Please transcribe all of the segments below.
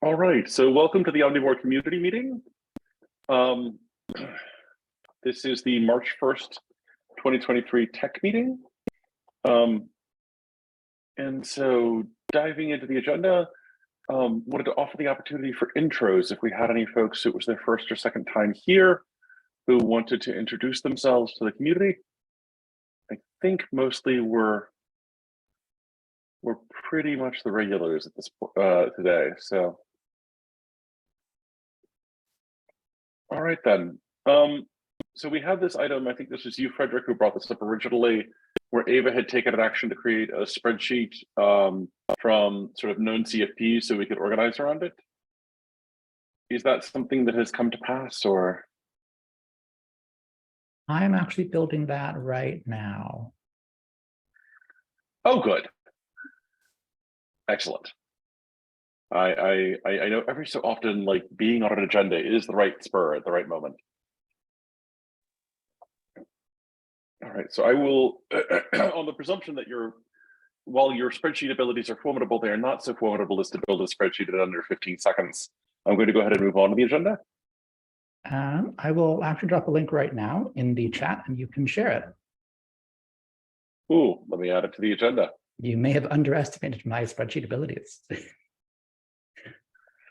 All right, so welcome to the OmniBOR community meeting. This is the March 1st, 2023 tech meeting. And so diving into the agenda, wanted to offer the opportunity for intros if we had any folks who it was their first or second time here who wanted to introduce themselves to the community. I think mostly we're pretty much the regulars at this today, so. All right then. So we have this item, I think this was you, Frederick, who brought this up originally, where Ava had taken an action to create a spreadsheet from sort of known CFPs so we could organize around it. Is that something that has come to pass, or? I'm actually building that right now. Oh, good. Excellent. I know every so often, like, being on an agenda is the right spur at the right moment. All right, so I will, on the presumption that while your spreadsheet abilities are formidable, they are not so formidable as to build a spreadsheet in under 15 seconds. I'm going to go ahead and move on to the agenda. I will actually drop a link right now in the chat and you can share it. Ooh, let me add it to the agenda. You may have underestimated my spreadsheet abilities.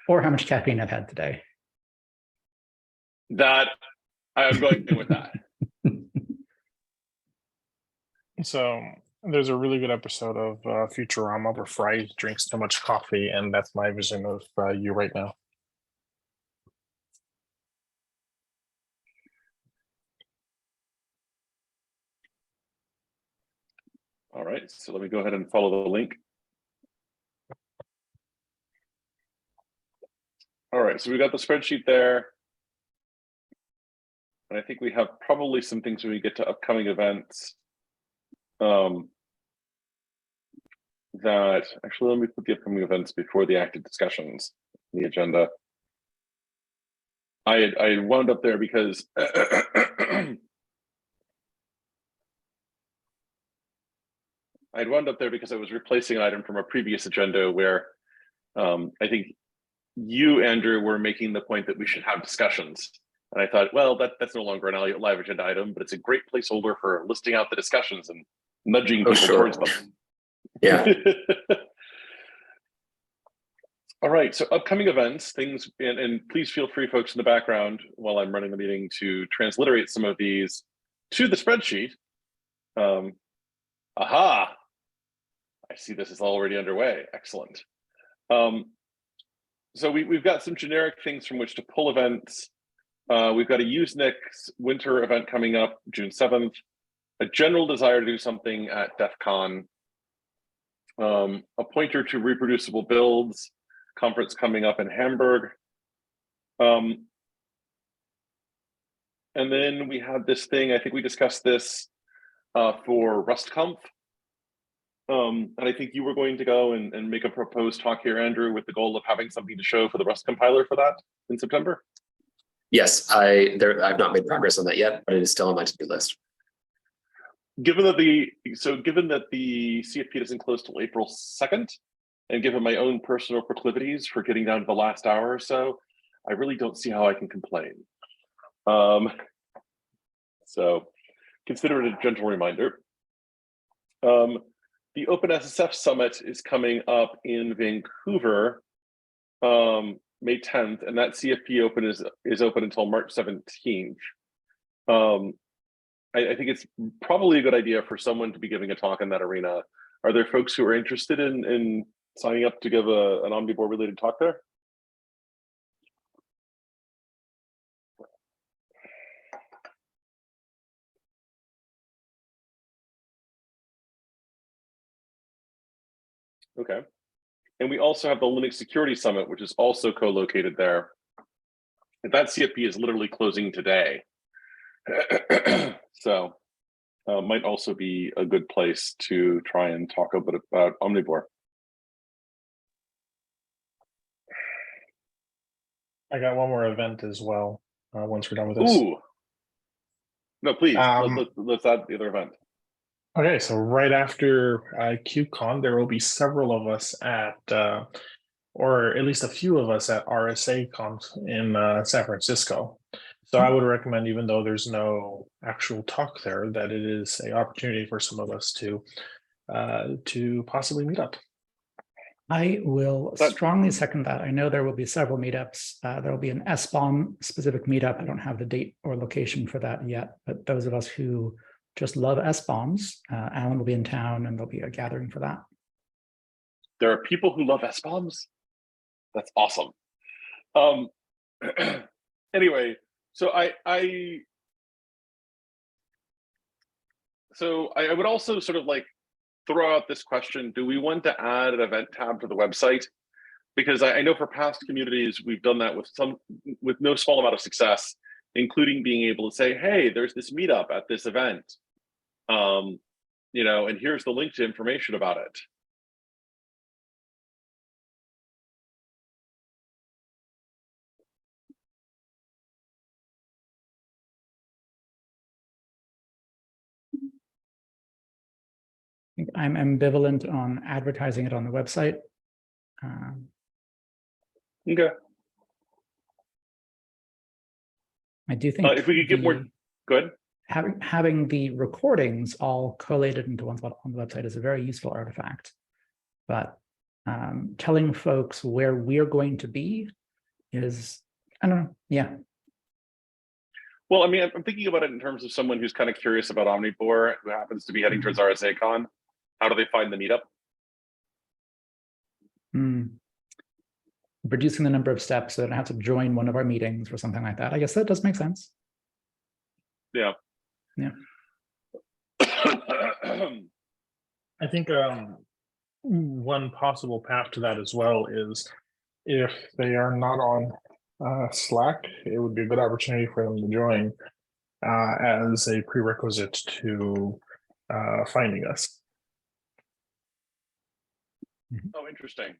Or how much caffeine I've had today. That, I'm going with that. So there's a really good episode of Futurama where Fry drinks too much coffee, and that's my vision of you right now. All right, so let me go ahead and follow the link. All right, so we got the spreadsheet there. And I think we have probably some things when we get to upcoming events. That actually, let me put the upcoming events before the active discussions in the agenda. I wound up there because I was replacing an item from a previous agenda where I think you, Andrew, were making the point that we should have discussions. And I thought, well, that's no longer a live agenda item, but it's a great placeholder for listing out the discussions and nudging people towards them. Yeah. All right, so upcoming events, things, and please feel free, folks in the background, while I'm running the meeting, to transliterate some of these to the spreadsheet. Aha! I see this is already underway. Excellent. So we've got some generic things from which to pull events. We've got a Usenix winter event coming up June 7th, a general desire to do something at DEF CON, a pointer to reproducible builds conference coming up in Hamburg. And then we had this thing, I think we discussed this for RustConf. And I think you were going to go and make a proposed talk here, Andrew, with the goal of having something to show for the Rust compiler for that in September. Yes, I've not made progress on that yet, but it is still on my to-do list. Given that the CFP doesn't close till April 2nd, and given my own personal proclivities for getting down to the last hour or so, I really don't see how I can complain. So consider it a gentle reminder. The OpenSSF Summit is coming up in Vancouver, May 10th, and that CFP open is open until March 17th. I think it's probably a good idea for someone to be giving a talk in that arena. Are there folks who are interested in signing up to give an OmniBOR related talk there? Okay. And we also have the Linux Security Summit, which is also co-located there. And that CFP is literally closing today. So might also be a good place to try and talk a bit about OmniBOR. I got one more event as well once we're done with this. Ooh. No, please, let's add the other event. Okay, so right after QCon, there will be several of us at or at least a few of us at RSA Conf in San Francisco. So I would recommend, even though there's no actual talk there, that it is an opportunity for some of us to possibly meet up. I will strongly second that. I know there will be several meetups. There will be an SBOM specific meetup. I don't have the date or location for that yet, but those of us who just love SBOMs, Alan will be in town and there'll be a gathering for that. There are people who love SBOMs. That's awesome. Anyway, so I would also sort of like throw out this question: do we want to add an event tab to the website? Because I know for past communities we've done that with no small amount of success, including being able to say, "Hey, there's this meetup at this event, and here's the link to information about it." I'm ambivalent on advertising it on the website. Okay. I do think if we could get more good. Having the recordings all collated into one spot on the website is a very useful artifact. But telling folks where we're going to be is, I don't know, yeah. Well, I mean, I'm thinking about it in terms of someone who's kind of curious about OmniBOR, who happens to be heading towards RSACon. How do they find the meetup? Reducing the number of steps so that I have to join one of our meetings or something like that. I guess that does make sense. Yeah. Yeah. I think one possible path to that as well is if they are not on Slack, it would be a good opportunity for them to join as a prerequisite to finding us. Oh, interesting.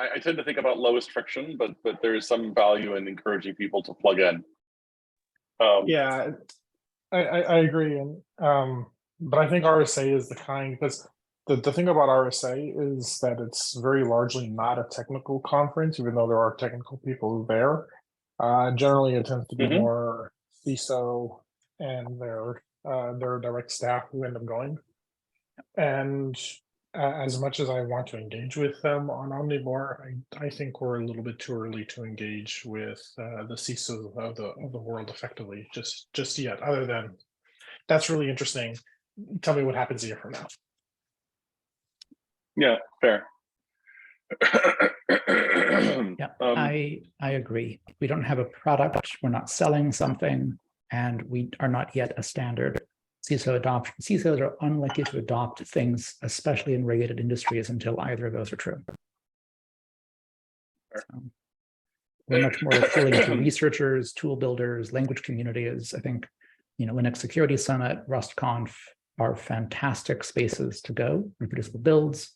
I tend to think about lowest friction, but there is some value in encouraging people to plug in. Yeah, I agree, and but I think RSA is the kind, because the thing about RSA is that it's very largely not a technical conference, even though there are technical people there. Generally, it tends to be more CISO and their direct staff who end up going. And as much as I want to engage with them on OmniBOR, I think we're a little bit too early to engage with the CISO of the world effectively just yet. Other than that's really interesting. Tell me what happens a year from now. Yeah, fair. Yeah, I agree. We don't have a product, we're not selling something, and we are not yet a standard CISO adoption. CISOs are unlikely to adopt things, especially in regulated industries, until either of those are true. So we're much more appealing to researchers, tool builders, language communities. I think, Linux Security Summit, RustConf are fantastic spaces to go, reproducible builds.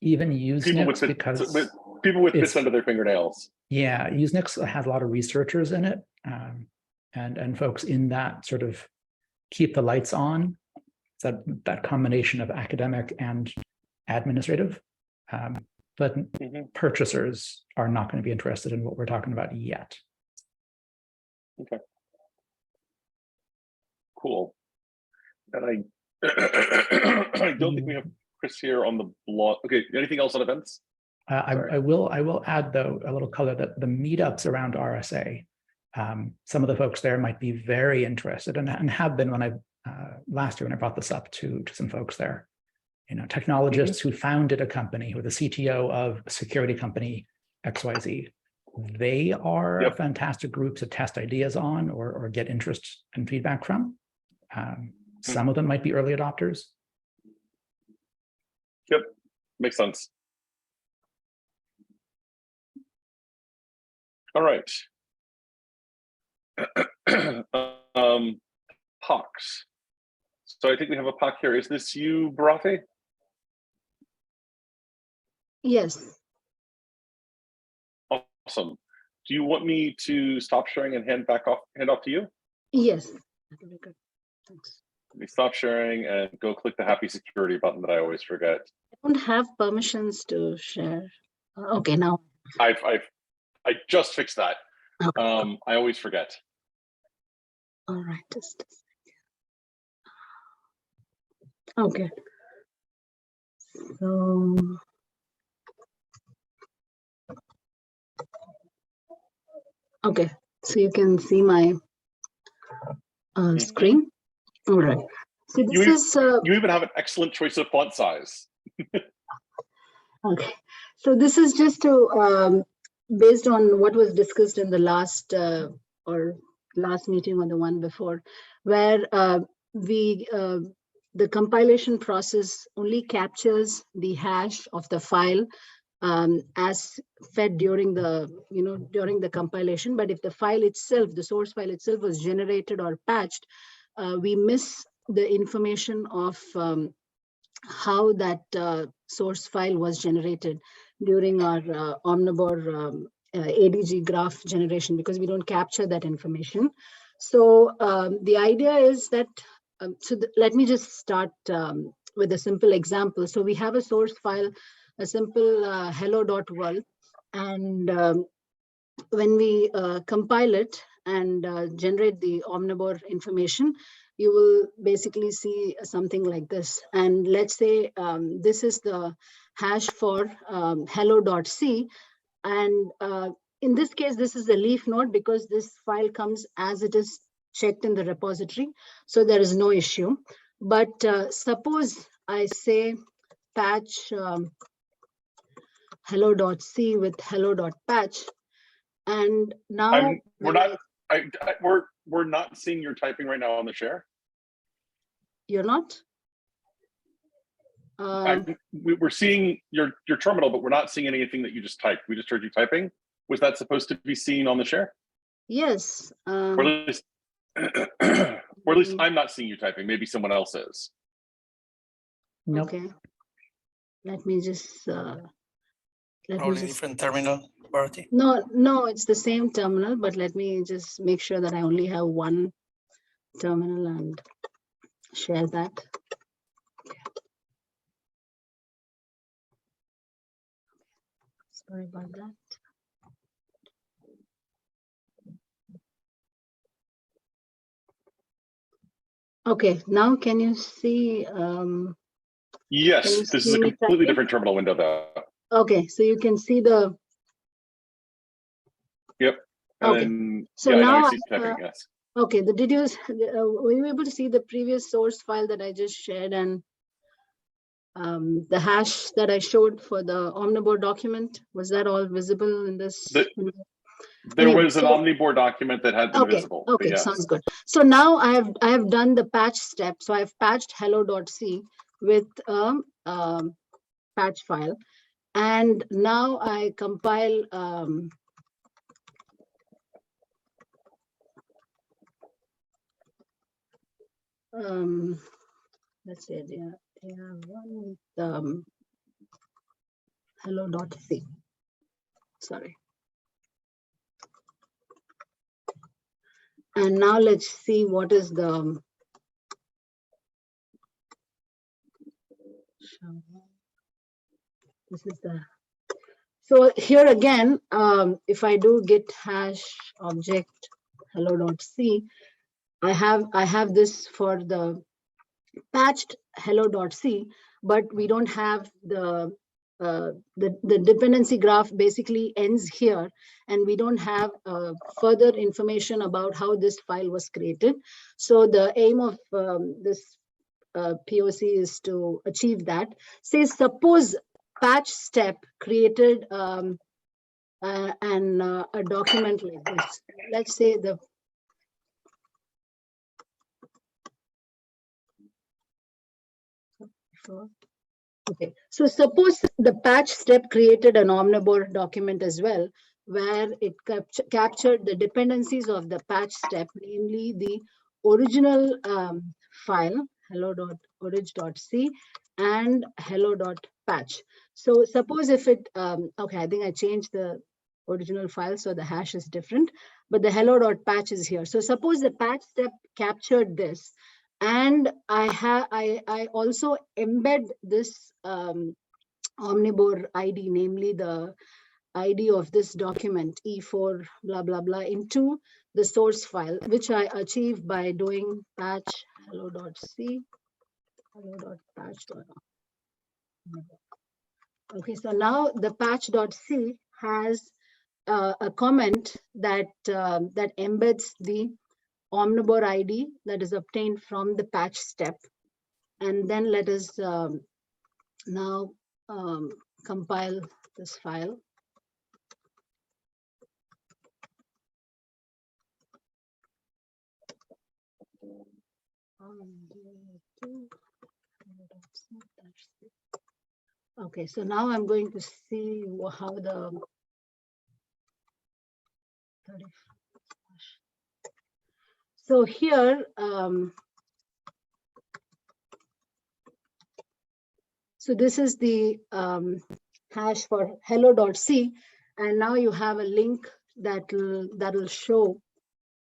Even Usenix, because people with bits under their fingernails. Yeah, Usenix has a lot of researchers in it, and folks in that sort of keep the lights on. That combination of academic and administrative, but purchasers are not going to be interested in what we're talking about yet. Okay. Cool. And I don't think we have Chris here on the blog. Okay, anything else on events? I will add, though, a little color that the meetups around RSA, some of the folks there might be very interested and have been when I last year when I brought this up to some folks there. Technologists who founded a company, who are the CTO of a security company XYZ. They are a fantastic group to test ideas on or get interest and feedback from. Some of them might be early adopters. Yep, makes sense. All right. POCs. So I think we have a POC here. Is this you, Barathi? Yes. Awesome. Do you want me to stop sharing and hand off to you? Yes. That would be good. Thanks. Let me stop sharing and go click the happy security button that I always forget. don't have permissions to share. Okay, now. I just fixed that. Okay. I always forget. All right, just a second. Okay. So, okay, so you can see my screen. All right. So this is you even have an excellent choice of font size. okay. So this is just to based on what was discussed in the last meeting or the one before, where the compilation process only captures the hash of the file as fed during the compilation. But if the file itself, the source file itself, was generated or patched, we miss the information of how that source file was generated during our OmniBOR ADG graph generation, because we don't capture that information. So the idea is that, let me just start with a simple example. So we have a source file, a simple hello.world, and when we compile it and generate the OmniBOR information, you will basically see something like this. And let's say this is the hash for hello.c. And in this case, this is the leaf node because this file comes as it is checked in the repository. So there is no issue. But suppose I say patch hello.c with hello.patch. And now we're not seeing your typing right now on the share. You're not? We're seeing your terminal, but we're not seeing anything that you just typed. We just heard you typing. Was that supposed to be seen on the share? Yes. Or at least I'm not seeing you typing. Maybe someone else is. Nope. Okay. Let me just different terminal, Bharati. No, it's the same terminal, but let me just make sure that I only have one terminal and share that. Okay. Sorry about that. Okay, now can you see? Yes, this is a completely different terminal window though. Okay, so you can see the. Yep. And okay. then, so yeah, now I see typing, yes. Okay, were you able to see the previous source file that I just shared and the hash that I showed for the OmniBOR document? Was that all visible in this? There was an OmniBOR document that had been visible. Okay, yes. Sounds good. So now I have done the patch step. So I've patched hello.c with a patch file, and now I compile. Let's say they are one with hello.c. Sorry. And now let's see what is the this is the. So here again, if I do git hash object hello.c, I have this for the patched hello.c, but we don't have the dependency graph basically ends here, and we don't have further information about how this file was created. So the aim of this POC is to achieve that. Say suppose patch step created a document like this. Let's say the okay. So suppose the patch step created an OmniBOR document as well, where it captured the dependencies of the patch step, namely the original file hello.orig.c and hello.patch. So suppose if it okay, I think I changed the original file, so the hash is different, but the hello.patch is here. So suppose the patch step captured this, and I also embed this OmniBOR ID, namely the ID of this document, E4 blah, blah, blah, into the source file, which I achieve by doing patch hello.c, hello.patch. Okay, so now the patch.c has a comment that that embeds the OmniBOR ID that is obtained from the patch step. And then let us now compile this file. Okay, so now I'm going to see how the so here so this is the hash for hello.c, and now you have a link that will show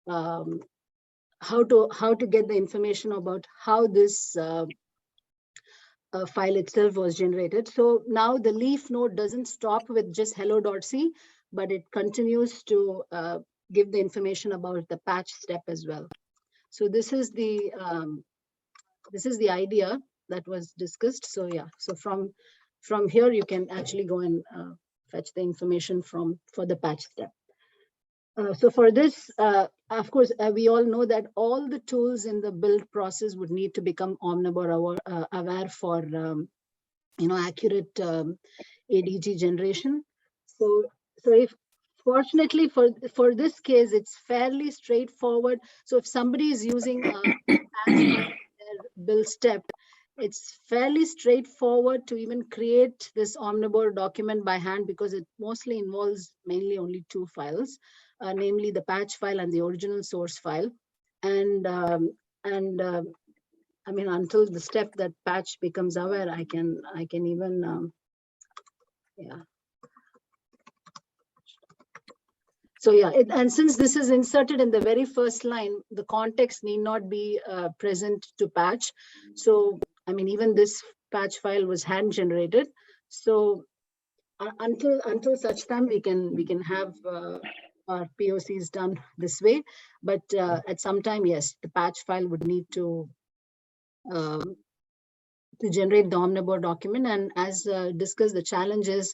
how to get the information about how this file itself was generated. So now the leaf node doesn't stop with just hello.c, but it continues to give the information about the patch step as well. So this is the idea that was discussed. So yeah, so from here you can actually go and fetch the information for the patch step. So for this, of course, we all know that all the tools in the build process would need to become OmniBOR aware for accurate ADG generation. So if fortunately for this case, it's fairly straightforward. So if somebody is using their build step, it's fairly straightforward to even create this OmniBOR document by hand, because it mostly involves mainly only two files, namely the patch file and the original source file. And I mean, until the step that patch becomes aware, I can even yeah. So yeah, and since this is inserted in the very first line, the context need not be present to patch. So I mean, even this patch file was hand generated. So until such time we can have our POCs done this way. But at some time, yes, the patch file would need to generate the OmniBOR document. And as discussed, the challenge is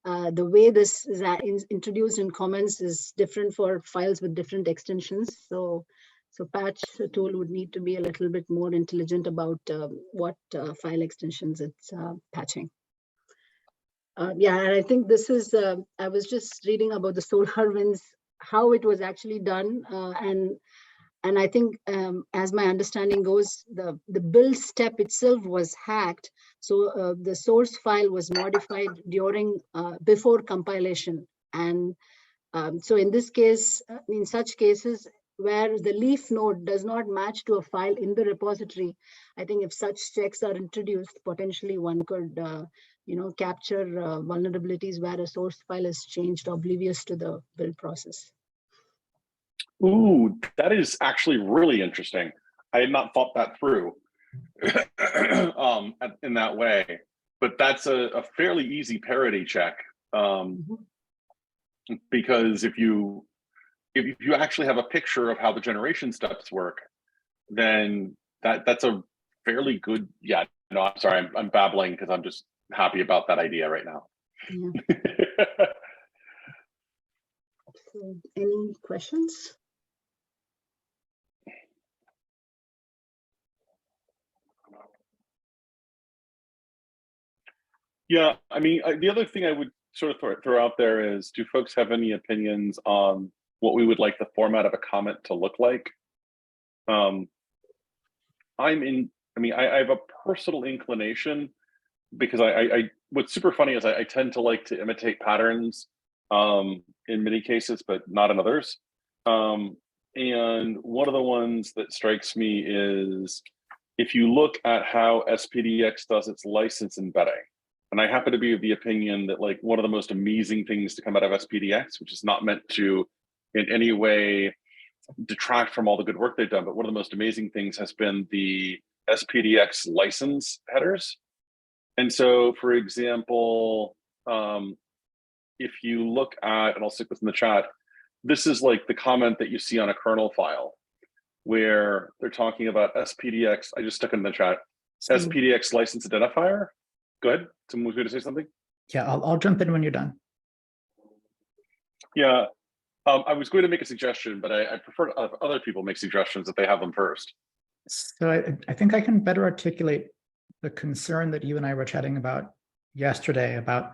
the way this is introduced in comments is different for files with different extensions. So patch tool would need to be a little bit more intelligent about what file extensions it's patching. Yeah, and I think this is, I was just reading about the SolarWinds, how it was actually done. And I think, as my understanding goes, the build step itself was hacked. So the source file was modified before compilation. And so in this case, in such cases where the leaf node does not match to a file in the repository, I think if such checks are introduced, potentially one could capture vulnerabilities where a source file is changed oblivious to the build process. Ooh, that is actually really interesting. I had not thought that through in that way, but that's a fairly easy parity check. Because if you actually have a picture of how the generation steps work, then that's a fairly good, yeah, no, I'm sorry, I'm babbling because I'm just happy about that idea right now. Yeah. So, any questions? Yeah, I mean, the other thing I would sort of throw out there is, do folks have any opinions on what we would like the format of a comment to look like? I have a personal inclination, because what's super funny is I tend to like to imitate patterns in many cases, but not in others. And one of the ones that strikes me is, if you look at how SPDX does its license embedding, and I happen to be of the opinion that, like, one of the most amazing things to come out of SPDX, which is not meant to in any way detract from all the good work they've done, but one of the most amazing things has been the SPDX license headers. And so, for example, if you look at, and I'll stick this in the chat, this is like the comment that you see on a kernel file where they're talking about SPDX. I just stuck it in the chat. SPDX license identifier. Go ahead. Someone was going to say something. Yeah, I'll jump in when you're done. Yeah, I was going to make a suggestion, but I prefer to have other people make suggestions if they have them first. So I think I can better articulate the concern that you and I were chatting about yesterday about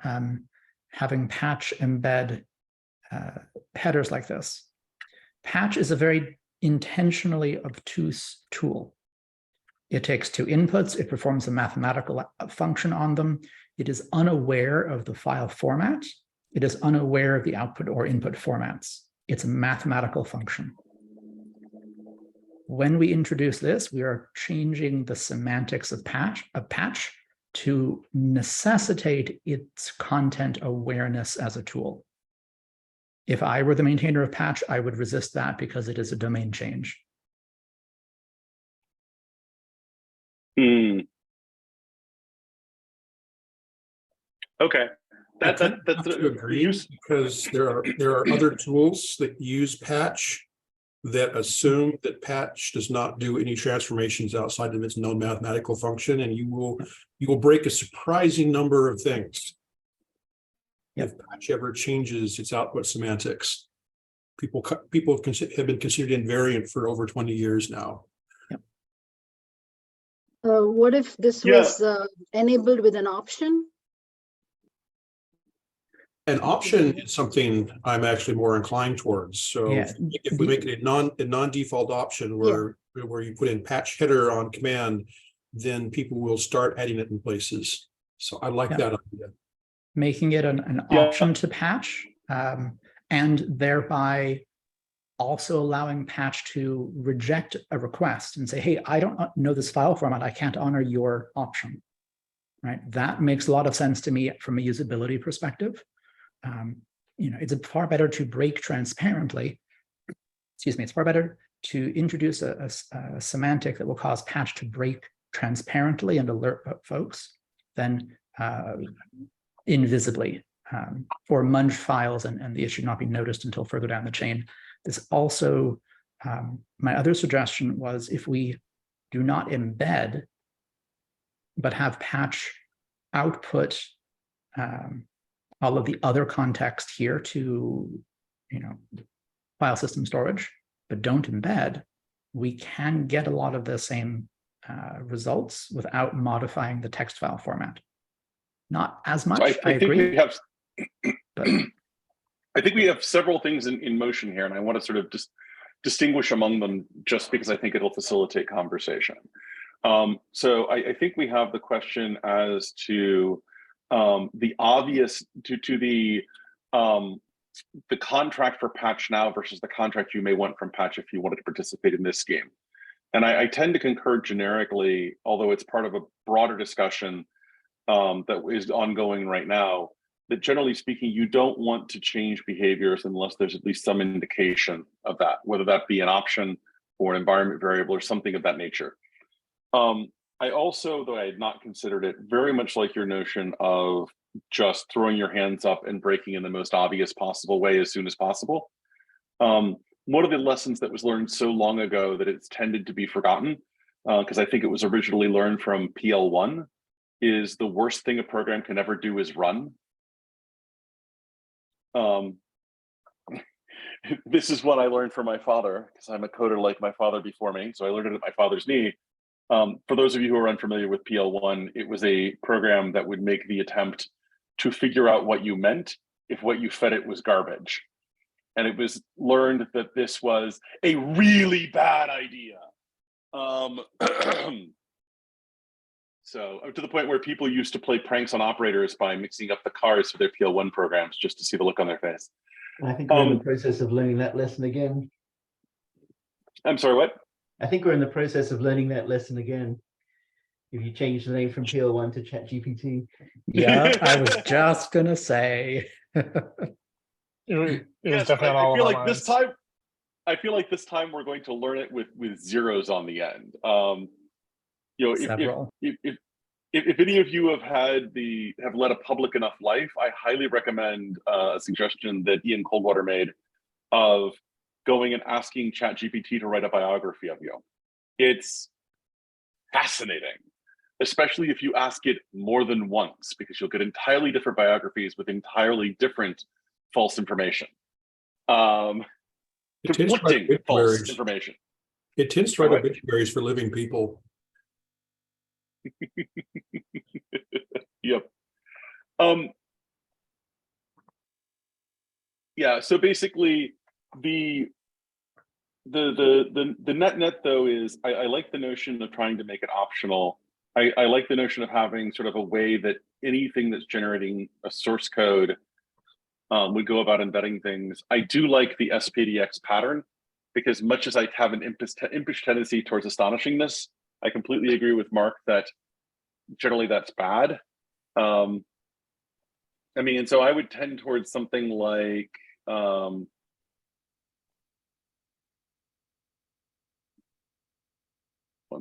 having patch embed headers like this. Patch is a very intentionally obtuse tool. It takes two inputs, it performs a mathematical function on them. It is unaware of the file format. It is unaware of the output or input formats. It's a mathematical function. When we introduce this, we are changing the semantics of patch to necessitate its content awareness as a tool. If I were the maintainer of patch, I would resist that because it is a domain change. Okay. That's to agree, because there are other tools that use patch that assume that patch does not do any transformations outside of its known mathematical function, and you will break a surprising number of things. If patch ever changes its output semantics. People have been considered invariant for over 20 years now. What if this was enabled with an option? An option is something I'm actually more inclined towards. So if we make it a non-default option where you put in patch header on command, then people will start adding it in places. So I like that idea. Making it an option to patch, and thereby also allowing patch to reject a request and say, hey, I don't know this file format, I can't honor your option, right? That makes a lot of sense to me from a usability perspective. It's far better to break transparently, it's far better to introduce a semantic that will cause patch to break transparently and alert folks than invisibly, or munge files and the issue not be noticed until further down the chain. This also, my other suggestion was if we do not embed, but have patch output all of the other context here to, file system storage, but don't embed, we can get a lot of the same results without modifying the text file format. Not as much, So I agree. But I think we have several things in motion here, and I want to sort of just distinguish among them just because I think it'll facilitate conversation. So I think we have the question as to the obvious, to the contract for patch now versus the contract you may want from patch if you wanted to participate in this scheme. And I tend to concur generically, although it's part of a broader discussion that is ongoing right now, that generally speaking, you don't want to change behaviors unless there's at least some indication of that, whether that be an option or an environment variable or something of that nature. I also, though I had not considered it, very much like your notion of just throwing your hands up and breaking in the most obvious possible way as soon as possible. One of the lessons that was learned so long ago that it's tended to be forgotten, because I think it was originally learned from PL1, is the worst thing a program can ever do is run. This is what I learned from my father, because I'm a coder like my father before me, so I learned it at my father's knee. For those of you who are unfamiliar with PL1, it was a program that would make the attempt to figure out what you meant if what you fed it was garbage. And it was learned that this was a really bad idea. So to the point where people used to play pranks on operators by mixing up the cars for their PL1 programs just to see the look on their face. I think we're in the process of learning that lesson again. I'm sorry, what? I think we're in the process of learning that lesson again. If you change the name from PL1 to ChatGPT. Yeah, I was just gonna say. Yes, I feel like this time. I feel like this time we're going to learn it with zeros on the end. if any of you have led a public enough life, I highly recommend a suggestion that Ian Coldwater made of going and asking ChatGPT to write a biography of you. It's fascinating, especially if you ask it more than once, because you'll get entirely different biographies with entirely different false information. Conflicting false information. It tends to write obituaries for living people. Yep. Yeah, so basically the net though is I like the notion of trying to make it optional. I like the notion of having sort of a way that anything that's generating a source code would go about embedding things. I do like the SPDX pattern, because much as I have an impish tendency towards astonishingness, I completely agree with Mark that generally that's bad. I mean, and so I would tend towards something like, one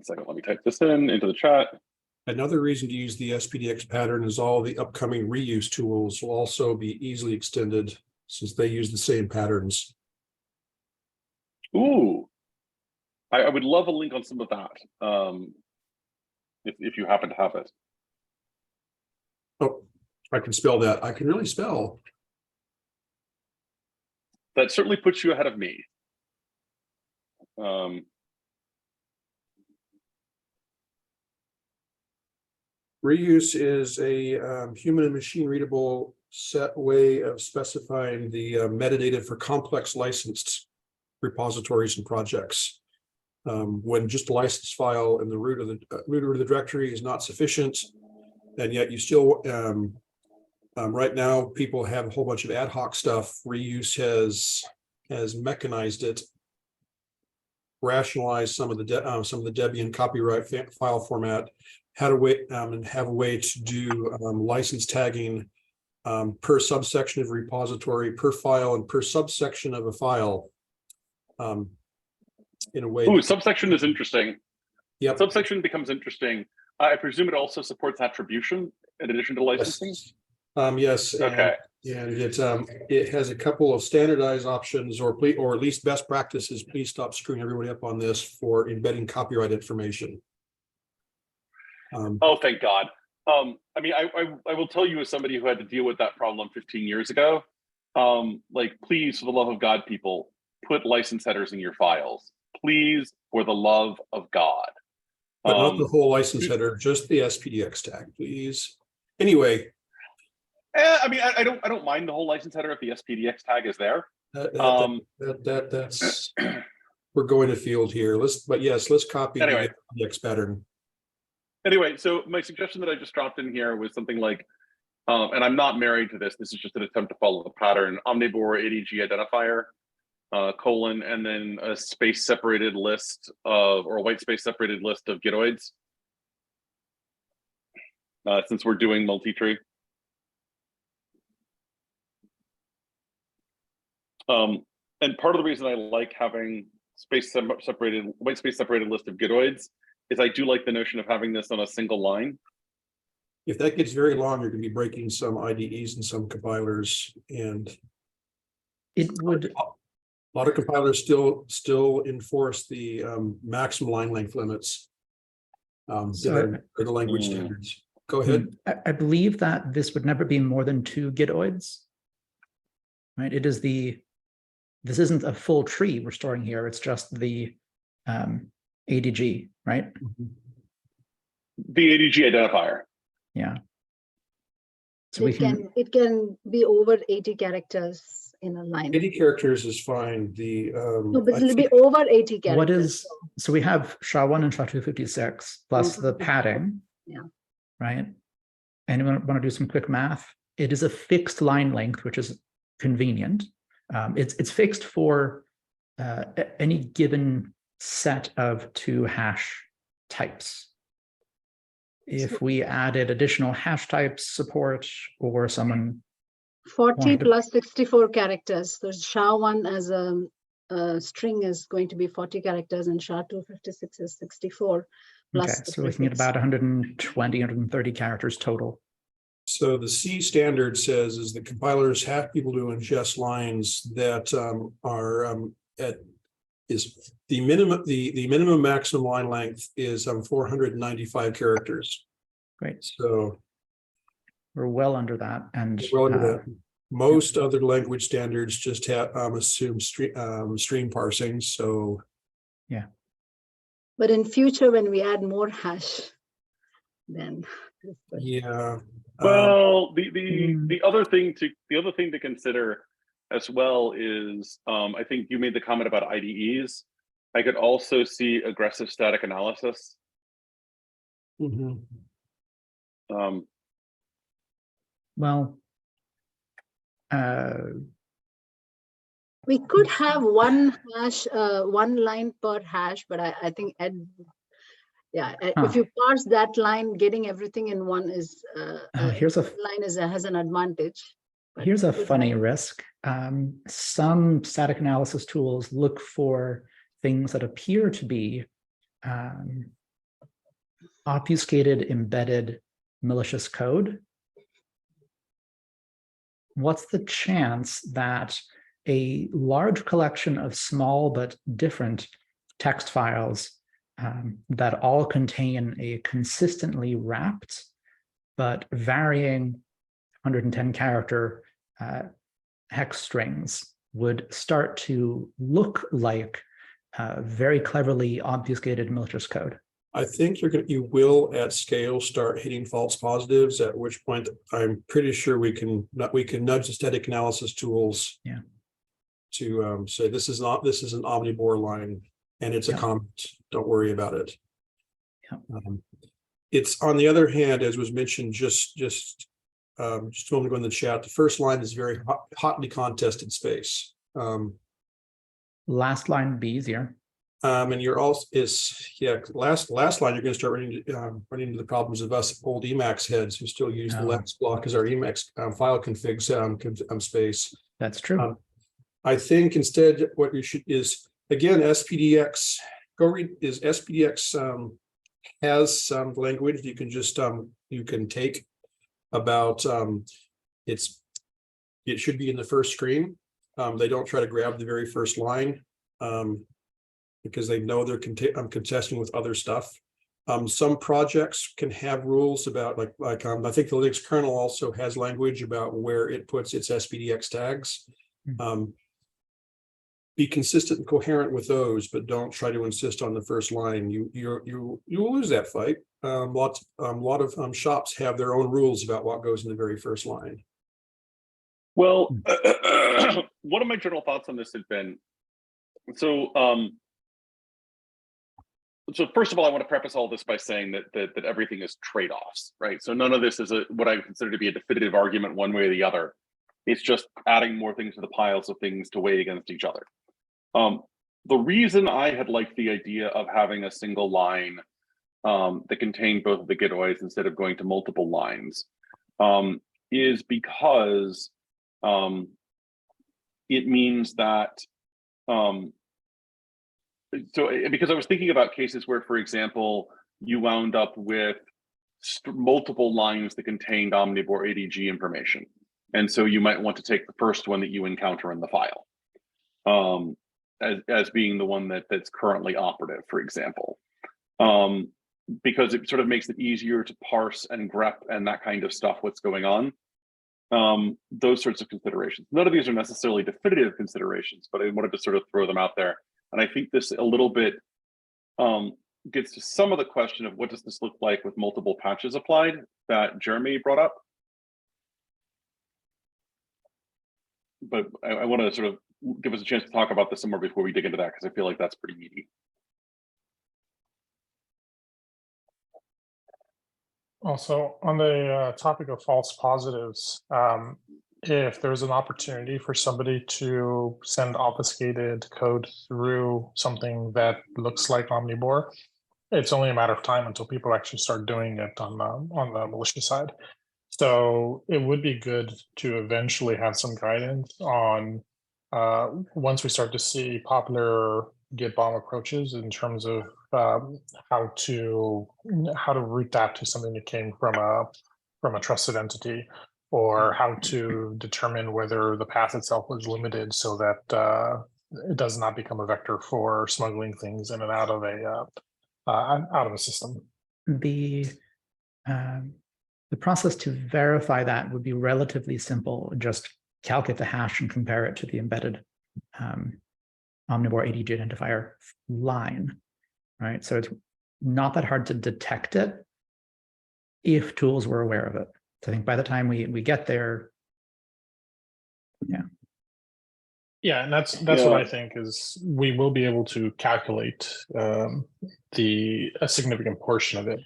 second, let me type this into the chat. Another reason to use the SPDX pattern is all the upcoming reuse tools will also be easily extended since they use the same patterns. Ooh, I would love a link on some of that, if you happen to have it. Oh, I can spell that. I can really spell. That certainly puts you ahead of me. Reuse is a human and machine readable set way of specifying the metadata for complex licensed repositories and projects. When just a license file in the root of the directory is not sufficient, and yet you still right now people have a whole bunch of ad hoc stuff. Reuse has mechanized it, rationalized some of the Debian copyright file format, had a way and have a way to do license tagging per subsection of repository, per file, and per subsection of a file. In a way. Ooh, subsection is interesting. Yep. Subsection becomes interesting. I presume it also supports attribution in addition to licensing. Yes. Okay. And it has a couple of standardized options, or at least best practices. Please stop screwing everybody up on this for embedding copyright information. Oh, thank God. I mean, I will tell you, as somebody who had to deal with that problem 15 years ago, like, please, for the love of God, people, put license headers in your files. Please, for the love of God. But not the whole license header, just the SPDX tag, please. Anyway. I mean, I don't mind the whole license header if the SPDX tag is there. That's we're going afield here. Let's copy the SPDX pattern. Anyway, so my suggestion that I just dropped in here was something like, and I'm not married to this. This is just an attempt to follow the pattern. OmniBOR ADG identifier. Colon, and then a space separated list of, or a white space separated list of Gitoids, since we're doing multi-tree. And part of the reason I like having white space separated list of Gitoids is I do like the notion of having this on a single line. If that gets very long, you're going to be breaking some IDEs and some compilers, and it would. A lot of compilers still enforce the maximum line length limits or the language standards. Go ahead. I believe that this would never be more than 2 Gitoids, right? This isn't a full tree we're storing here. It's just the ADG, right? The ADG identifier. Yeah. So it can be over 80 characters in a line. 80 characters is fine. No, but it'll be over 80 characters. What is, so we have SHA-1 and SHA-256 plus the padding, right? Anyone want to do some quick math? It is a fixed line length, which is convenient. It's fixed for any given set of 2 hash types. If we added additional hash types support, or someone 40 plus 64 characters. So SHA-1 as a string is going to be 40 characters, and SHA-256 is 64. plus Okay, the so we're looking at prefix. about 120, 130 characters total. So the C standard says is that compilers have people to ingest lines that are at is the minimum maximum line length is 495 characters. Great. So We're well under that. And well under that. Most other language standards just have assume stream parsing. So yeah. But in future, when we add more hash, then yeah. Well, the other thing to consider as well is I think you made the comment about IDEs. I could also see aggressive static analysis. Mhm. Well, we could have one hash, one line per hash, but I think if you parse that line, getting everything in one is here's a line has an advantage. Here's a funny risk. Some static analysis tools look for things that appear to be obfuscated, embedded, malicious code. What's the chance that a large collection of small but different text files that all contain a consistently wrapped but varying 110 character hex strings would start to look like very cleverly obfuscated malicious code? I think you will at scale start hitting false positives, at which point I'm pretty sure we can nudge the static analysis tools to say this is an OmniBOR line and it's a comment. Don't worry about it. It's on the other hand, as was mentioned just a moment ago in the chat, the first line is very hotly contested space. Last line would be easier. And you're also last line you're going to start running into the problems of us old Emacs heads who still use the last block as our Emacs file config space. That's true. I think instead what you should is again SPDX. Go read is SPDX has some language you can just you can take about it should be in the first screen. They don't try to grab the very first line. Because they know they're contesting with other stuff. Some projects can have rules about I think the Linux kernel also has language about where it puts its SPDX tags. Be consistent and coherent with those, but don't try to insist on the first line. You will lose that fight. A lot of shops have their own rules about what goes in the very first line. Well, one of my general thoughts on this has been so first of all, I want to preface all this by saying that everything is trade-offs, right? So none of this is what I consider to be a definitive argument one way or the other. It's just adding more things to the piles of things to weigh against each other. The reason I had liked the idea of having a single line that contained both of the giveaways instead of going to multiple lines is because it means that because I was thinking about cases where, for example, you wound up with multiple lines that contained OmniBOR ADG information. And so you might want to take the first one that you encounter in the file as being the one that's currently operative, for example, because it sort of makes it easier to parse and grep and that kind of stuff, what's going on. Those sorts of considerations. None of these are necessarily definitive considerations, but I wanted to sort of throw them out there. And I think this a little bit gets to some of the question of what does this look like with multiple patches applied that Jeremy brought up. But I want to sort of give us a chance to talk about this some more before we dig into that, because I feel like that's pretty meaty. Also, on the topic of false positives, if there's an opportunity for somebody to send obfuscated code through something that looks like OmniBOR, it's only a matter of time until people actually start doing it on the malicious side. So it would be good to eventually have some guidance on once we start to see popular Git bomb approaches in terms of how to route that to something that came from a trusted entity, or how to determine whether the path itself was limited so that it does not become a vector for smuggling things in and out of a system. The process to verify that would be relatively simple. Just calculate the hash and compare it to the embedded OmniBOR ADG identifier line, right? So it's not that hard to detect it if tools were aware of it. So I think by the time we get there, yeah. Yeah, and that's what I think is we will be able to calculate a significant portion of it,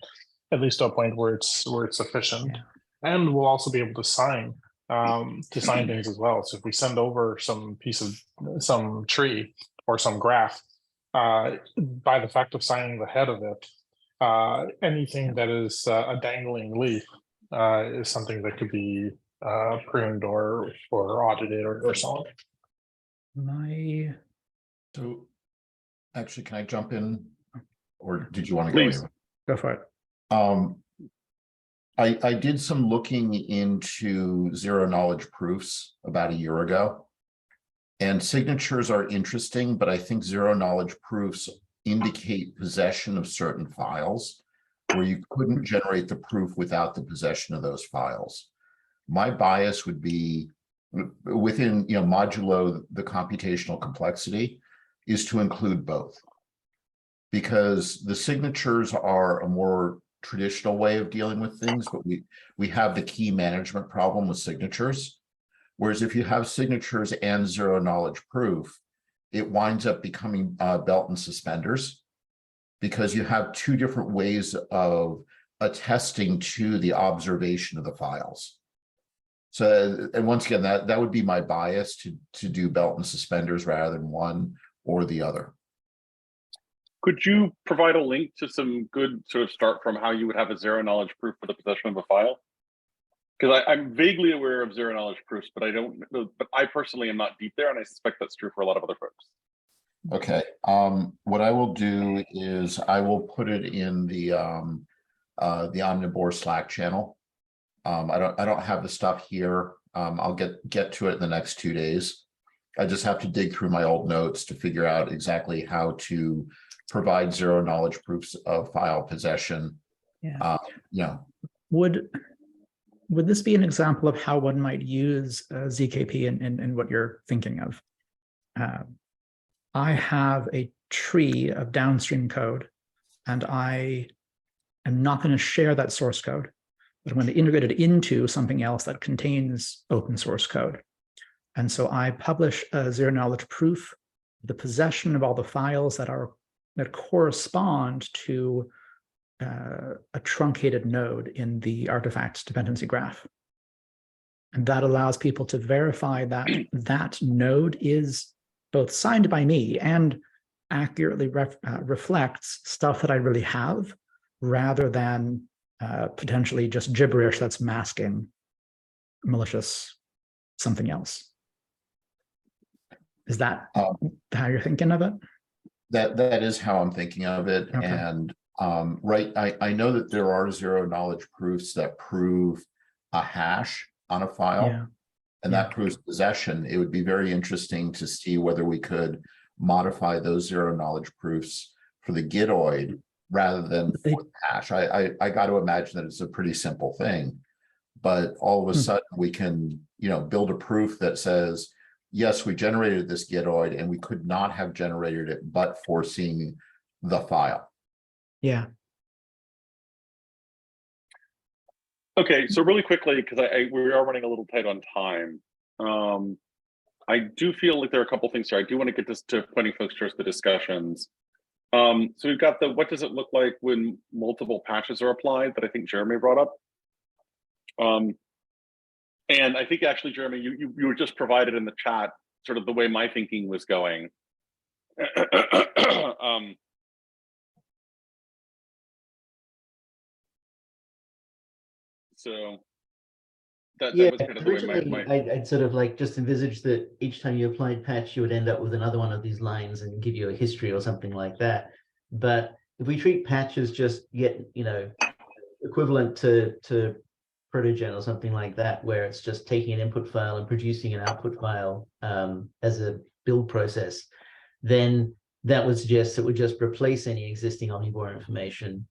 at least to a point where it's sufficient, and we'll also be able to sign things as well. So if we send over some tree or some graph, by the fact of signing the head of it, anything that is a dangling leaf is something that could be pruned or audited or so on. So actually, can I jump in, or did you want to Please. Go for it. I did some looking into zero knowledge proofs about a year ago, and signatures are interesting, but I think zero knowledge proofs indicate possession of certain files where you couldn't generate the proof without the possession of those files. My bias would be within, modulo the computational complexity is to include both, because the signatures are a more traditional way of dealing with things, but we have the key management problem with signatures. Whereas if you have signatures and zero knowledge proof, it winds up becoming belt and suspenders, because you have two different ways of attesting to the observation of the files. So, and once again, that would be my bias to do belt and suspenders rather than one or the other. Could you provide a link to some good sort of start from how you would have a zero knowledge proof for the possession of a file? Because I'm vaguely aware of zero knowledge proofs, but I don't know, but I personally am not deep there, and I suspect that's true for a lot of other folks. Okay. What I will do is I will put it in the OmniBOR Slack channel. I don't have the stuff here. I'll get to it in the next 2 days. I just have to dig through my old notes to figure out exactly how to provide zero knowledge proofs of file possession. Would this be an example of how one might use ZKP in what you're thinking of? I have a tree of downstream code, and I am not going to share that source code, but I'm going to integrate it into something else that contains open source code. And so I publish a zero knowledge proof, the possession of all the files that correspond to a truncated node in the artifacts dependency graph. And that allows people to verify that that node is both signed by me and accurately reflects stuff that I really have, rather than potentially just gibberish that's masking malicious something else. Is that how you're thinking of it? That is how I'm thinking of it. Okay. And right, I know that there are zero knowledge proofs that prove a hash on a file, and that proves possession. It would be very interesting to see whether we could modify those zero knowledge proofs for the Gitoid rather than for the hash. I got to imagine that it's a pretty simple thing, but all of a sudden we can, build a proof that says, yes, we generated this Gitoid and we could not have generated it but for seeing the file. Yeah. Okay, so really quickly, because we are running a little tight on time. I do feel like there are a couple things here. I do want to get this to pointing folks towards the discussions. So we've got the what does it look like when multiple patches are applied that I think Jeremy brought up. And I think actually, Jeremy, you were just provided in the chat sort of the way my thinking was going. So That Yeah, was kind of the way originally I'd sort of like just envisaged that each time you applied patch, you would end up with another one of these lines and give you a history or something like that. But if we treat patch as just equivalent to Protogen or something like that, where it's just taking an input file and producing an output file as a build process, then that would suggest it would just replace any existing OmniBOR information.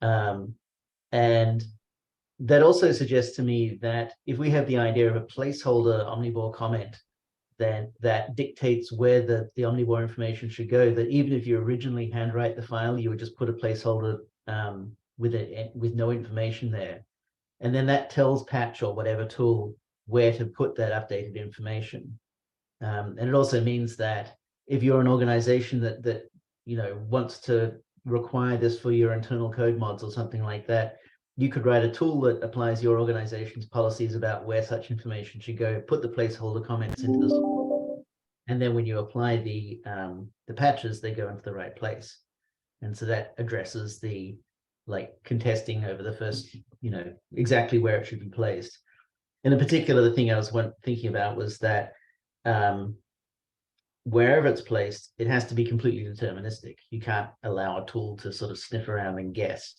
And that also suggests to me that if we have the idea of a placeholder OmniBOR comment, then that dictates where the OmniBOR information should go, that even if you originally handwrite the file, you would just put a placeholder with no information there. And then that tells patch or whatever tool where to put that updated information. And it also means that if you're an organization that wants to require this for your internal code mods or something like that, you could write a tool that applies your organization's policies about where such information should go, put the placeholder comments into this, and then when you apply the patches, they go into the right place. And so that addresses the contesting over the first, exactly where it should be placed. And in particular, the thing I was thinking about was that wherever it's placed, it has to be completely deterministic. You can't allow a tool to sort of sniff around and guess,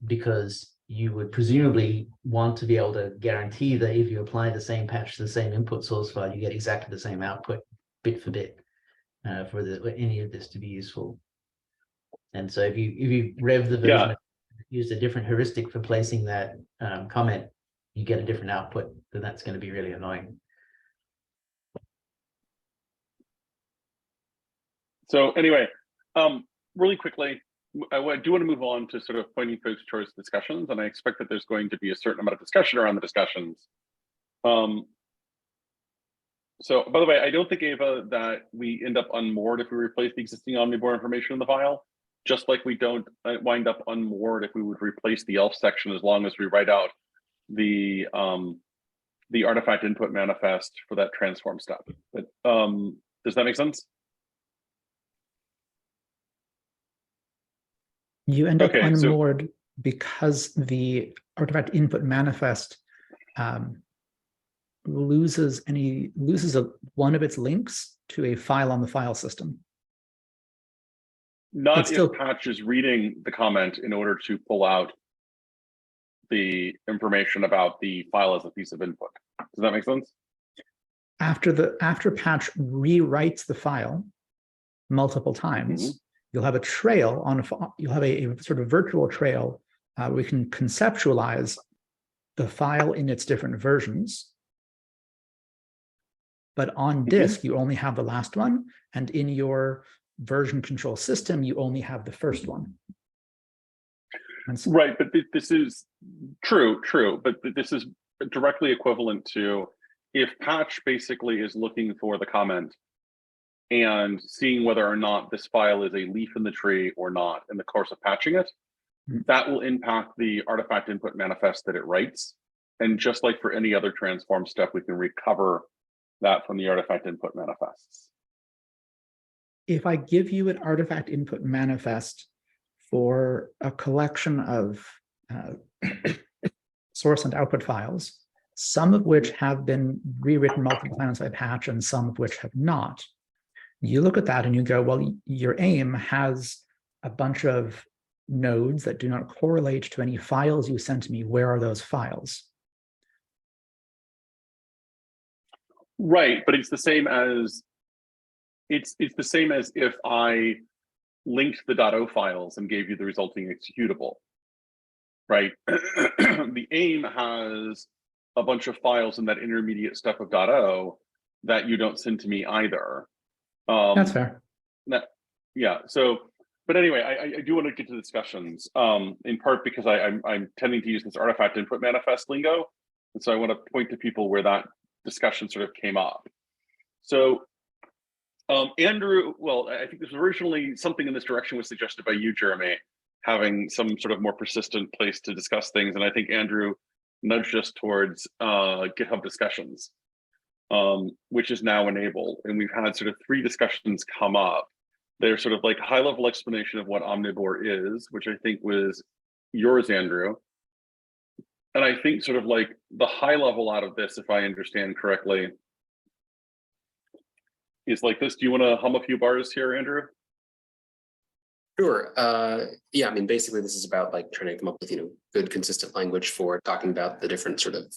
because you would presumably want to be able to guarantee that if you apply the same patch to the same input source file, you get exactly the same output bit for bit for any of this to be useful. And so if you rev the version, use a different heuristic for placing that comment, you get a different output, then that's going to be really annoying. So anyway, really quickly, I do want to move on to sort of pointing folks towards discussions, and I expect that there's going to be a certain amount of discussion around the discussions. So by the way, I don't think, Ava, that we end up unmoored if we replace the existing OmniBOR information in the file, just like we don't wind up unmoored if we would replace the ELF section, as long as we write out the artifact input manifest for that transform step. But does that make sense? You end up unmoored because the artifact input manifest loses one of its links to a file on the file system. Not if patch is reading the comment in order to pull out the information about the file as a piece of input. Does that make sense? After patch rewrites the file multiple times, you'll have a trail you'll have a sort of virtual trail. We can conceptualize the file in its different versions, but on disk, you only have the last one, and in your version control system, you only have the first one. So, right, but this is true, but this is directly equivalent to if patch basically is looking for the comment and seeing whether or not this file is a leaf in the tree or not in the course of patching it, that will impact the artifact input manifest that it writes. And just like for any other transform step, we can recover that from the artifact input manifests. If I give you an artifact input manifest for a collection of source and output files, some of which have been rewritten multiple times by patch and some of which have not, you look at that and you go, well, your AIM has a bunch of nodes that do not correlate to any files you sent me. Where are those files? Right, but it's the same as the same as if I linked the .o files and gave you the resulting executable, right? The AIM has a bunch of files in that intermediate step of .o that you don't send to me either. That's fair. Yeah. So, but anyway, I do want to get to discussions in part because I'm tending to use this artifact input manifest lingo, and so I want to point to people where that discussion sort of came up. So, Andrew, well, I think this was originally something in this direction was suggested by you, Jeremy, having some sort of more persistent place to discuss things, and I think Andrew nudged us towards GitHub discussions, which is now enabled. And we've had sort of 3 discussions come up. They're sort of like high-level explanation of what OmniBOR is, which I think was yours, Andrew. And I think sort of like the high level out of this, if I understand correctly, is like this. Do you want to hum a few bars here, Andrew? Sure. Yeah, I mean, basically, this is about like trying to come up with, good, consistent language for talking about the different sort of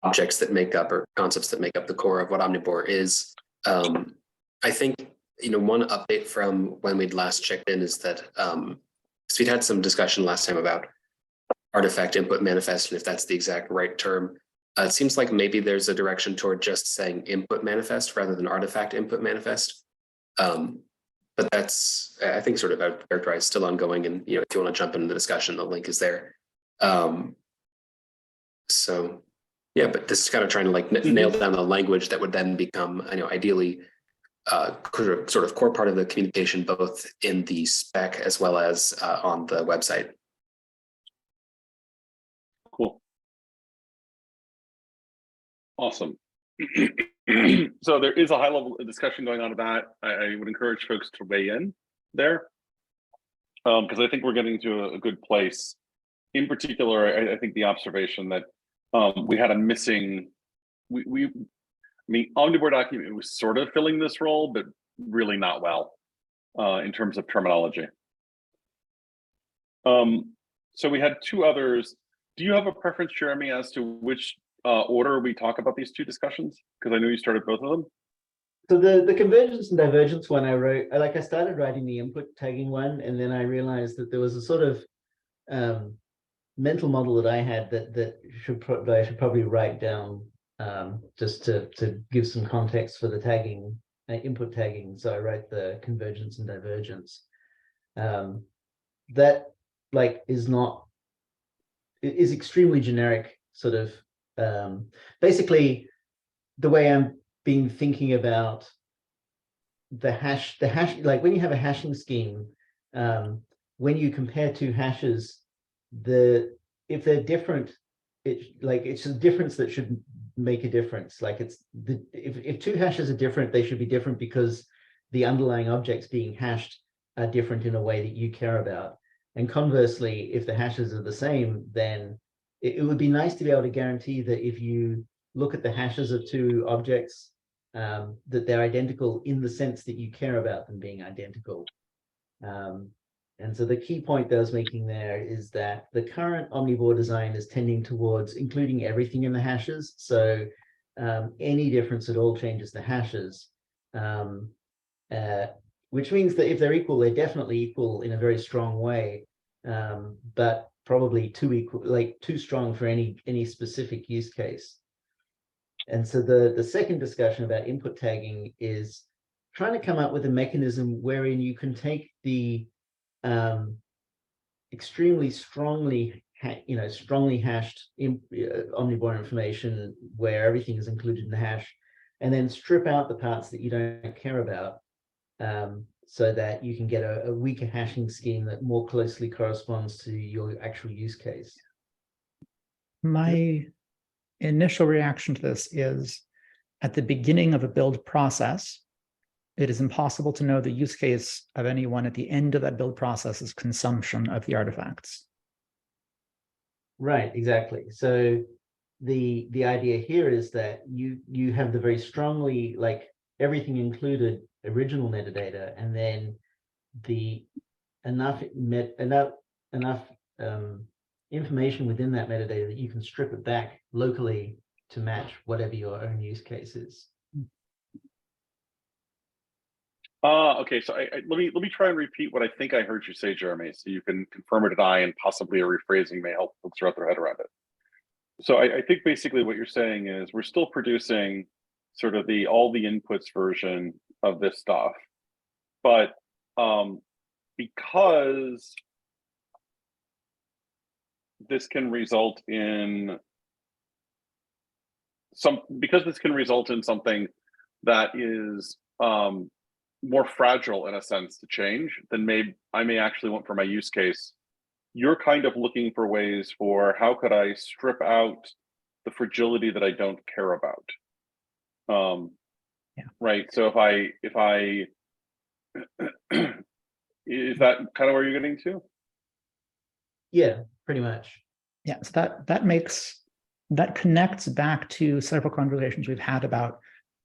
objects that make up or concepts that make up the core of what OmniBOR is. I think, one update from when we'd last checked in is that so we'd had some discussion last time about artifact input manifest, and if that's the exact right term. It seems like maybe there's a direction toward just saying input manifest rather than artifact input manifest. But that's, I think, sort of characterized, still ongoing. And, if you want to jump into the discussion, the link is there. So, yeah, but this is kind of trying to like nail down the language that would then become, ideally, sort of core part of the communication, both in the spec as well as on the website. Cool. Awesome. So there is a high level discussion going on about that. I would encourage folks to weigh in there, because I think we're getting to a good place. In particular, I think the observation that we had a missing, I mean, OmniBOR document was sort of filling this role, but really not well in terms of terminology. So we had two others. Do you have a preference, Jeremy, as to which order we talk about these two discussions? Because I know you started both of them. So the convergence and divergence one I started writing the input tagging one, and then I realized that there was a sort of mental model that I had that I should probably write down just to give some context for the tagging, input tagging. So I write the convergence and divergence. That is extremely generic, sort of. Basically, the way I'm been thinking about the hash, like when you have a hashing scheme, when you compare two hashes, if they're different, it's a difference that should make a difference. Like if two hashes are different, they should be different because the underlying objects being hashed are different in a way that you care about. And conversely, if the hashes are the same, then it would be nice to be able to guarantee that if you look at the hashes of two objects, that they're identical in the sense that you care about them being identical. And so the key point that I was making there is that the current OmniBOR design is tending towards including everything in the hashes. So any difference at all changes the hashes, which means that if they're equal, they're definitely equal in a very strong way, but probably too strong for any specific use case. And so the second discussion about input tagging is trying to come up with a mechanism wherein you can take the extremely strongly hashed OmniBOR information where everything is included in the hash, and then strip out the parts that you don't care about, so that you can get a weaker hashing scheme that more closely corresponds to your actual use case. My initial reaction to this is, at the beginning of a build process, it is impossible to know the use case of anyone at the end of that build process's consumption of the artifacts. Right, exactly. So the idea here is that you have the very strongly, like, everything included original metadata, and then enough information within that metadata that you can strip it back locally to match whatever your own use case is. Okay, so let me try and repeat what I think I heard you say, Jeremy, so you can confirm or deny, and possibly a rephrasing may help folks wrap their head around it. So I think basically what you're saying is we're still producing sort of all the inputs version of this stuff, but because this can result in something that is more fragile in a sense to change, then I may actually want, for my use case, you're kind of looking for ways for how could I strip out the fragility that I don't care about. Yeah. Right. So if I is that kind of where you're getting to? Yeah, pretty much. Yeah, so that connects back to several conversations we've had about,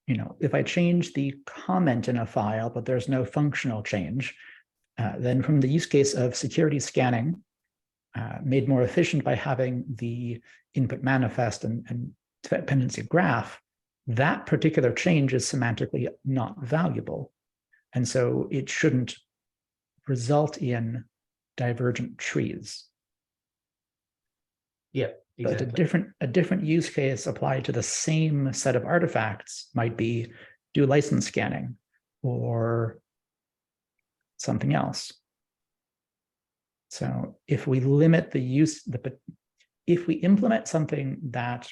if I change the comment in a file, but there's no functional change, then from the use case of security scanning, made more efficient by having the input manifest and dependency graph, that particular change is semantically not valuable. And so it shouldn't result in divergent trees. Yeah, But exactly. a different use case applied to the same set of artifacts might be do license scanning or something else. So if we limit the use, if we implement something that,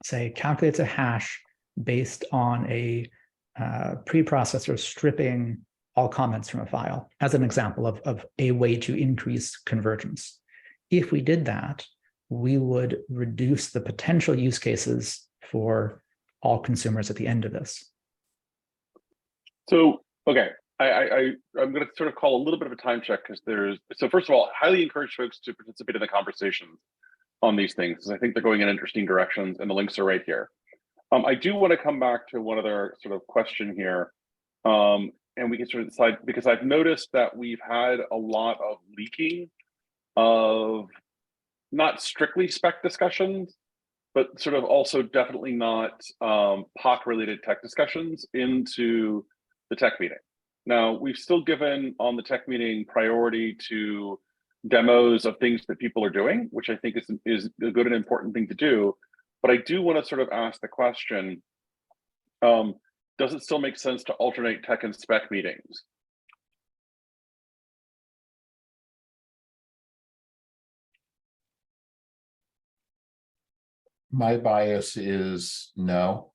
say, calculates a hash based on a preprocessor stripping all comments from a file, as an example of a way to increase convergence. If we did that, we would reduce the potential use cases for all consumers at the end of this. So, okay, I'm going to sort of call a little bit of a time check because so first of all, highly encourage folks to participate in the conversation on these things, because I think they're going in interesting directions and the links are right here. I do want to come back to one other sort of question here. And we can sort of decide, because I've noticed that we've had a lot of leaking of not strictly spec discussions, but sort of also definitely not POC related tech discussions into the tech meeting. Now, we've still given on the tech meeting priority to demos of things that people are doing, which I think is a good and important thing to do. But I do want to sort of ask the question, does it still make sense to alternate tech and spec meetings? My bias is no.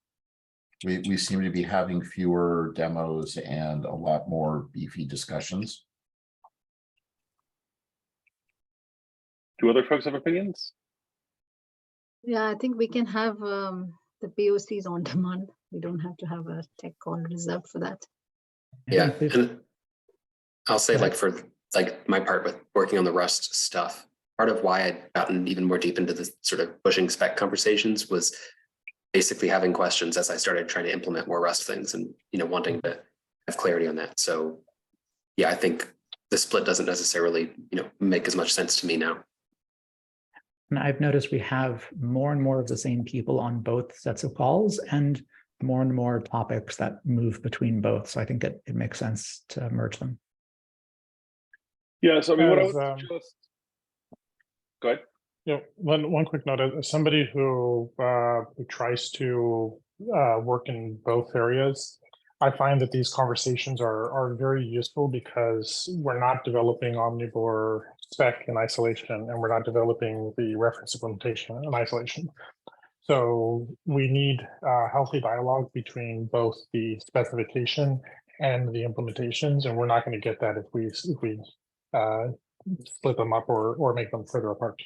We seem to be having fewer demos and a lot more beefy discussions. Do other folks have opinions? Yeah, I think we can have the POCs on demand. We don't have to have a tech call reserved for that. Yeah, and I'll say for my part with working on the Rust stuff, part of why I'd gotten even more deep into the sort of pushing spec conversations was basically having questions as I started trying to implement more Rust things and, wanting to have clarity on that. So yeah, I think the split doesn't necessarily, make as much sense to me now. And I've noticed we have more and more of the same people on both sets of calls and more topics that move between both. So I think it makes sense to merge them. Yeah, so I mean, what I would suggest, go ahead. Yeah, one quick note, as somebody who tries to work in both areas, I find that these conversations are very useful because we're not developing OmniBOR spec in isolation, and we're not developing the reference implementation in isolation. So we need healthy dialogue between both the specification and the implementations, and we're not going to get that if we split them up or make them further apart.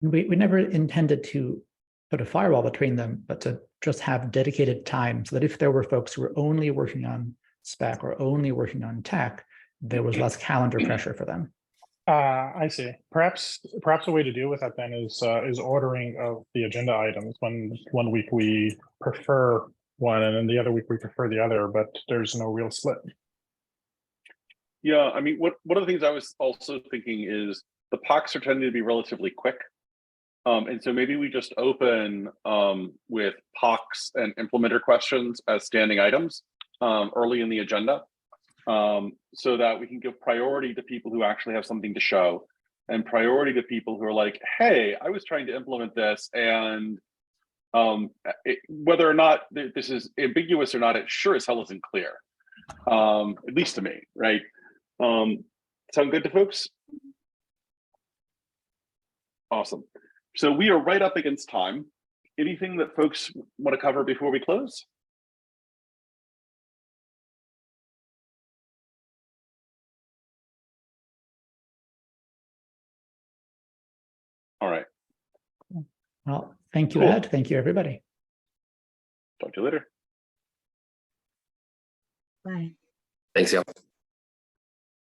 We never intended to put a firewall between them, but to just have dedicated time so that if there were folks who were only working on spec or only working on tech, there was less calendar pressure for them. I see. Perhaps a way to deal with that then is ordering of the agenda items. When one week we prefer one, and then the other week we prefer the other, but there's no real split. Yeah, I mean, one of the things I was also thinking is the POCs are tending to be relatively quick. And so maybe we just open with POCs and implementer questions as standing items early in the agenda, so that we can give priority to people who actually have something to show, and priority to people who are like, hey, I was trying to implement this, and whether or not this is ambiguous or not, it sure as hell isn't clear, at least to me, right? Sound good to folks? Awesome. So we are right up against time. Anything that folks want to cover before we close? All right. Well, thank you, Cool. Ed. Thank you, everybody. Talk to you later. Bye. Thanks, y'all.